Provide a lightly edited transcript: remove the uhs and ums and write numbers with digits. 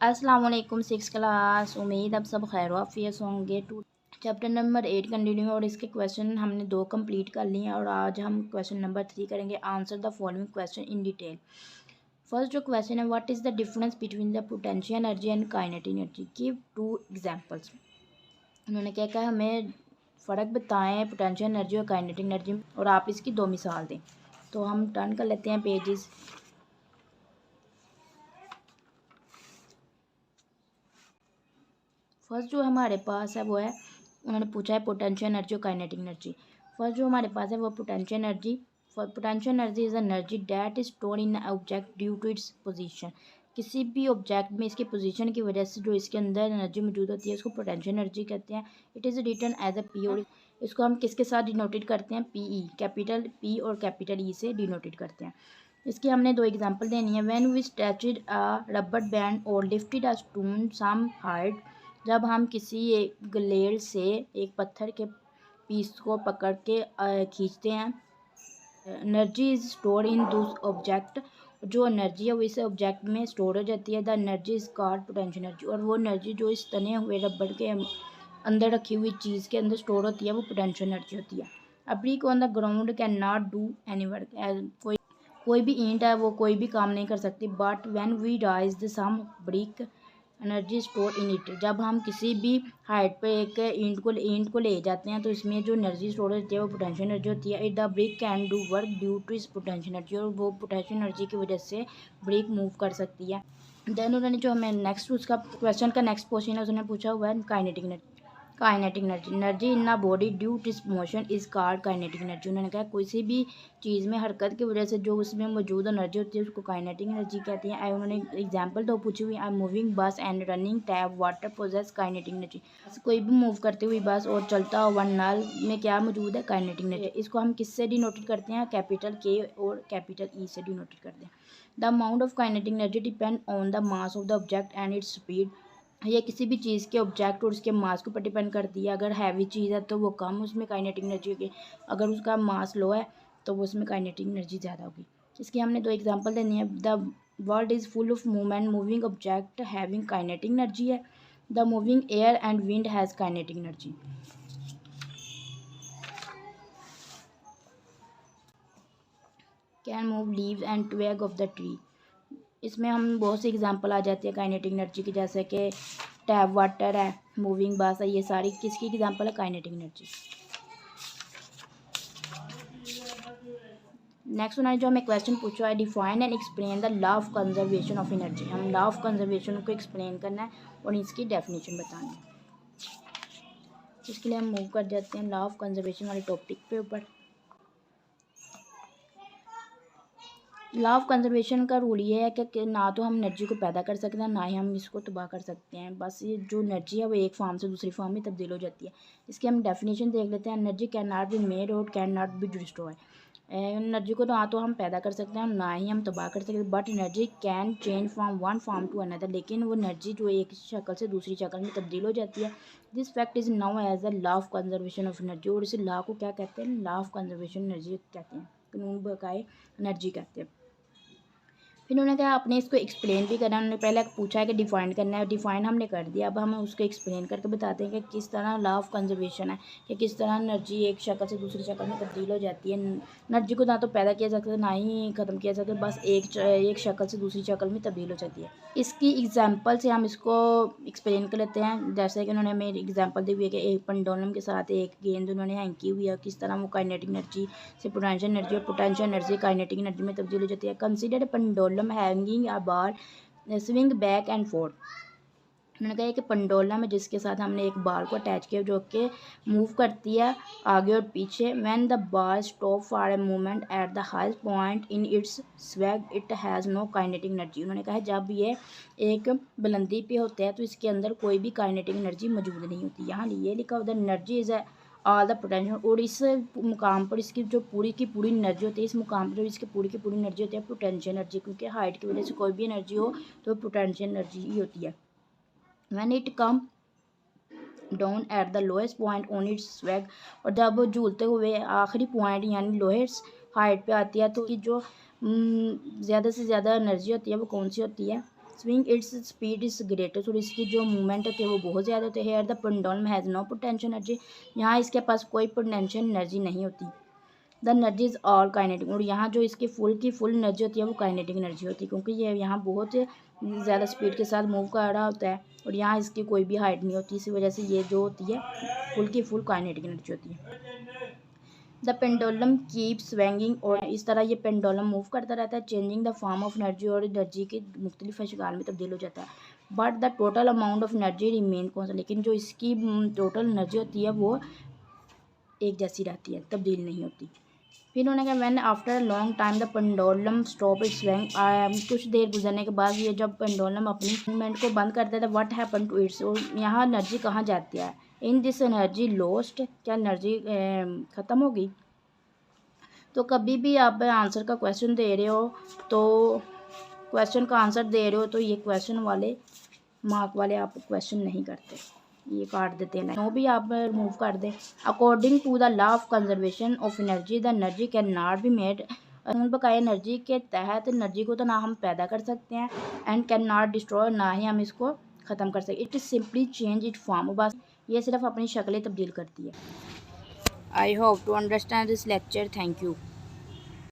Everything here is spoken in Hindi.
अस्सलाम वालेकुम सिक्स क्लास। उम्मीद अब सब खैर वाफियत होंगे। टू चैप्टर नंबर 8 कंटिन्यू और इसके क्वेश्चन हमने 2 कंप्लीट कर लिए हैं और आज हम क्वेश्चन नंबर 3 करेंगे। Answer the following question in detail. First जो क्वेश्चन है, what is the difference between the potential energy and kinetic energy, give 2 examples. उन्होंने क्या कहा, हमें फ़र्क बताएं पोटेंशियल एनर्जी और काइनेटिक एनर्जी और आप इसकी 2 मिसाल दें। तो हम टर्न कर लेते हैं पेजेस। फर्स्ट जो हमारे पास है वो है, उन्होंने पूछा है पोटेंशियल एनर्जी और काइनेटिक एनर्जी। फर्स्ट जो हमारे पास है वो potential energy. Potential energy is energy that is stored in object due to its position. किसी भी ऑब्जेक्ट में इसके पोजीशन की वजह से जो इसके अंदर एनर्जी मौजूद होती है उसको पोटेंशियल एनर्जी कहते हैं। It is written as a P, और इसको हम किसके साथ डिनोटेड करते हैं, पी ई, कैपिटल पी और कैपिटल ई से डिनोटेड करते हैं। इसकी हमने 2 एग्जांपल देनी है। When we stretched a rubber band और lifted a stone some height, जब हम किसी एक ग्लेड से एक पत्थर के पीस को पकड़ के खींचते हैं। एनर्जी इज स्टोर इन दूस ऑब्जेक्ट, जो एनर्जी है वो इस ऑब्जेक्ट में स्टोर हो जाती है। The energy is called potential energy, और वो एनर्जी जो इस तने हुए रबड़ के अंदर रखी हुई चीज़ के अंदर स्टोर होती है वो पोटेंशियल एनर्जी होती है। अ brick on the ground can not do any work, कोई भी ईंट है वो कोई भी काम नहीं कर सकती। But when we raise the some brick energy store in it, जब हम किसी भी हाइट पे एक ईंट को ले जाते हैं तो इसमें जो एनर्जी स्टोर होती है वो पोटेंशियल एनर्जी होती है। It the brick can do work due to इस पोटेंशियल एनर्जी, और वो पोटेंशियल एनर्जी की वजह से ब्रिक मूव कर सकती है। देन उन्होंने जो हमें नेक्स्ट उसका क्वेश्चन का नेक्स्ट क्वेश्चन है उसने पूछा हुआ है kinetic energy. Kinetic energy, energy in a body due to motion is called kinetic energy. उन्होंने कहा किसी भी चीज़ में हरकत की वजह से जो उसमें मौजूद एनर्जी होती है उसको काइनेटिक एनर्जी कहते हैं। उन्होंने एग्जांपल दो पूछी हुई, a moving bus and running tap water possess kinetic energy. कोई भी मूव करती हुई बस और चलता हुआ नल में क्या मौजूद है, काइनेटिक एनर्जी। इसको हम किससे डिनोटेड करते हैं, कैपिटल के और कैपिटल ई से डिनोटेड करते हैं। The amount of kinetic energy depend on the mass of the object and its speed. ये किसी भी चीज़ के ऑब्जेक्ट और उसके मास के ऊपर डिपेंड करती है। अगर हैवी चीज़ है तो वो कम, उसमें काइनेटिक एनर्जी होगी। अगर उसका मास लो है तो वो उसमें काइनेटिक एनर्जी ज़्यादा होगी। इसकी हमने 2 एग्जांपल देनी है। The world is full of movement, moving object having kinetic energy है। The moving air and wind has kinetic energy. Can move leaves and twig of the tree. इसमें हम बहुत सी एग्जांपल आ जाती है काइनेटिक एनर्जी की, जैसे कि टैप वाटर है, मूविंग बस है, ये सारी किसकी एग्जांपल है, काइनेटिक एनर्जी। नेक्स्ट उन्होंने जो हमें क्वेश्चन पूछा है, define and explain the law of conservation of energy. हम लॉ ऑफ कंजर्वेशन को एक्सप्लेन करना है और इसकी डेफिनेशन बतानी है। इसके लिए हम मूव कर जाते हैं लॉ ऑफ कंजर्वेशन वाले टॉपिक पे ऊपर। लॉ ऑफ कंजर्वेशन का रूल ये है कि ना तो हम एनर्जी को पैदा कर सकते हैं ना ही हम इसको तबाह कर सकते हैं। बस ये जो एनर्जी है वो एक फॉर्म से दूसरी फॉर्म में तब्दील हो जाती है। इसकी हम डेफिनेशन देख लेते हैं। Energy can not be made और can not be destroy. Energy को ना तो हम पैदा कर सकते हैं ना ही हम तबाह कर सकते हैं। But energy can change from one form to another, लेकिन वो एनर्जी जो एक शक्ल से दूसरी शक्ल में तब्दील हो जाती है। This fact is known as the law of conservation of energy, और इस लॉ को क्या कहते हैं, लॉ ऑफ कंजर्वेशन एनर्जी कहते हैं, कानून बकाए एनर्जी कहते हैं। फिर उन्होंने कहा आपने इसको एक्सप्लेन भी करना है। उन्होंने पहले पूछा है कि डिफाइन करना है, डिफाइन हमने कर दिया। अब हम उसको एक्सप्लेन करके बताते हैं कि किस तरह लॉ ऑफ कंजर्वेशन है, कि किस तरह एनर्जी एक शक्ल से दूसरी शक्ल में तब्दील हो जाती है। एनर्जी को ना तो पैदा किया जा सकता है ना ही ख़त्म किया जा सकता है, बस एक शक्ल से दूसरी शक्ल में तब्दील हो जाती है। इसकी एग्जाम्पल से हम इसको एक्सप्लेन कर लेते हैं। जैसे कि उन्होंने हमें एग्जाम्पल दी हुई है कि एक पेंडुलम के साथ एक गेंद उन्होंने हैंग की हुई है, किस तरह वो काइनेटिक एनर्जी से पोटेंशियल एनर्जी और पोटेंशियल एनर्जी काइनेटिक एनर्जी में तब्दील हो जाती है। Consider pendulum hanging a bar swing back and fourth. उन्होंने कहा कि पेंडुलम है जिसके साथ हमने एक बार को अटैच किया जो कि मूव करती है आगे और पीछे। When the bob stop for a moment at the highest point in its swing it has no kinetic energy. उन्होंने कहा जब ये एक बुलंदी पे होता है तो इसके अंदर कोई भी काइनेटिक एनर्जी मौजूद नहीं होती। यहाँ ये लिखा हुआ the energy is all the potential, और इस मुकाम पर इसकी जो पूरी की पूरी एनर्जी होती है, इस मुकाम पर जो इसकी पूरी की पूरी एनर्जी होती है पोटेंशियल एनर्जी, क्योंकि हाइट की वजह से कोई भी एनर्जी हो तो पोटेंशियल एनर्जी ही होती है। When it come down at the lowest point on it's swag, और जब झूलते हुए आखिरी पॉइंट यानी लोएस्ट हाइट पे आती है तो कि जो ज़्यादा से ज़्यादा एनर्जी होती है वो कौन सी होती है, swing its speed is greater, और इसकी जो मूवमेंट थे वो बहुत ज़्यादा होते हैं। Here the pendulum has no potential energy, यहाँ इसके पास कोई पोटेंशियल एनर्जी नहीं होती। The energy is all kinetic, और यहाँ जो इसकी फुल एनर्जी होती है वो काइनेटिक एनर्जी होती है, क्योंकि ये यहाँ बहुत ज़्यादा स्पीड के साथ मूव कर रहा होता है और यहाँ इसकी कोई भी हाइट नहीं होती, इसी वजह से ये जो होती है फुल काइनेटिक एनर्जी होती है। द पेंडुलम कीप स्विंगिंग, और इस तरह ये पेंडुलम मूव करता रहता है, changing the form of energy, और एनर्जी की मुख्तलिफ अशकाल में तब्दील हो जाता है। But the total amount of energy remain constant, लेकिन जो इसकी टोटल एनर्जी होती है वो एक जैसी रहती है, तब्दील नहीं होती। फिर उन्होंने कहा when after long time the pendulum stop it's swing, कुछ देर गुजरने के बाद ये जब पेंडुलम अपनी मूवमेंट को बंद करता है तो व्हाट हैपन टू इट्स, और यहाँ एनर्जी कहाँ जाती है। इन दिस एनर्जी लॉस्ट, क्या एनर्जी ख़त्म होगी। तो कभी भी आप आंसर का क्वेश्चन दे रहे हो तो क्वेश्चन का आंसर दे रहे हो तो ये क्वेश्चन वाले मार्क वाले आप क्वेश्चन नहीं करते, ये काट देते हैं, नो भी आप रिमूव कर दें। According to the law of conservation of energy, the energy can not be made, बकाया एनर्जी के तहत एनर्जी को तो ना हम पैदा कर सकते हैं, एंड कैन नॉट डिस्ट्रॉय, ना ही हम इसको ख़त्म कर सकते। It is simply change it form, बस ये सिर्फ अपनी शक्लें तब्दील करती है। I hope to understand this lecture, thank you.